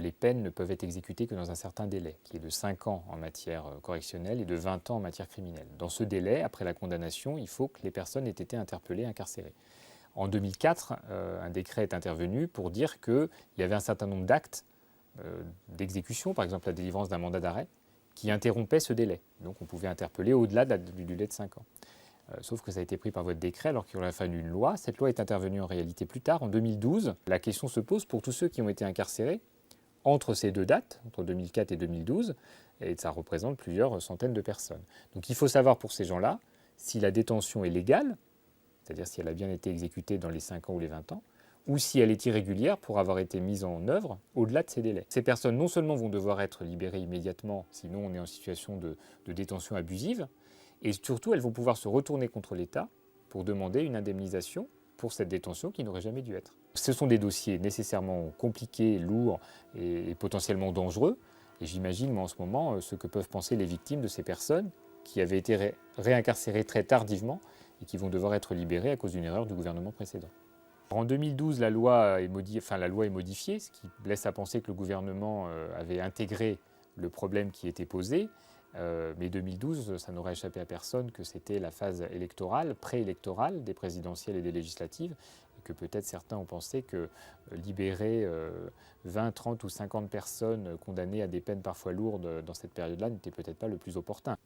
Les peines ne peuvent être exécutées que dans un certain délai, qui est de 5 ans en matière correctionnelle et de 20 ans en matière criminelle. Dans ce délai, après la condamnation, il faut que les personnes aient été interpellées, incarcérées. En 2004, un décret est intervenu pour dire qu'il y avait un certain nombre d'actes d'exécution, par exemple la délivrance d'un mandat d'arrêt, qui interrompaient ce délai. Donc on pouvait interpeller au-delà du délai de 5 ans. Sauf que ça a été pris par votre décret alors qu'il aurait fallu une loi. Cette loi est intervenue en réalité plus tard, en 2012. La question se pose pour tous ceux qui ont été incarcérés entre ces deux dates, entre 2004 et 2012, et ça représente plusieurs centaines de personnes. Donc il faut savoir pour ces gens-là si la détention est légale, c'est-à-dire si elle a bien été exécutée dans les 5 ans ou les 20 ans, ou si elle est irrégulière pour avoir été mise en œuvre au-delà de ces délais. Ces personnes non seulement vont devoir être libérées immédiatement, sinon on est en situation de détention abusive, et surtout elles vont pouvoir se retourner contre l'État pour demander une indemnisation pour cette détention qui n'aurait jamais dû être. Ce sont des dossiers nécessairement compliqués, lourds et potentiellement dangereux, et j'imagine moi en ce moment ce que peuvent penser les victimes de ces personnes qui avaient été réincarcérées très tardivement et qui vont devoir être libérées à cause d'une erreur du gouvernement précédent. En 2012, la loi est modifiée, ce qui laisse à penser que le gouvernement avait intégré le problème qui était posé. Mais 2012, ça n'aurait échappé à personne que c'était la phase électorale, préélectorale des présidentielles et des législatives, et que peut-être certains ont pensé que libérer 20, 30 ou 50 personnes condamnées à des peines parfois lourdes dans cette période-là n'était peut-être pas le plus opportun.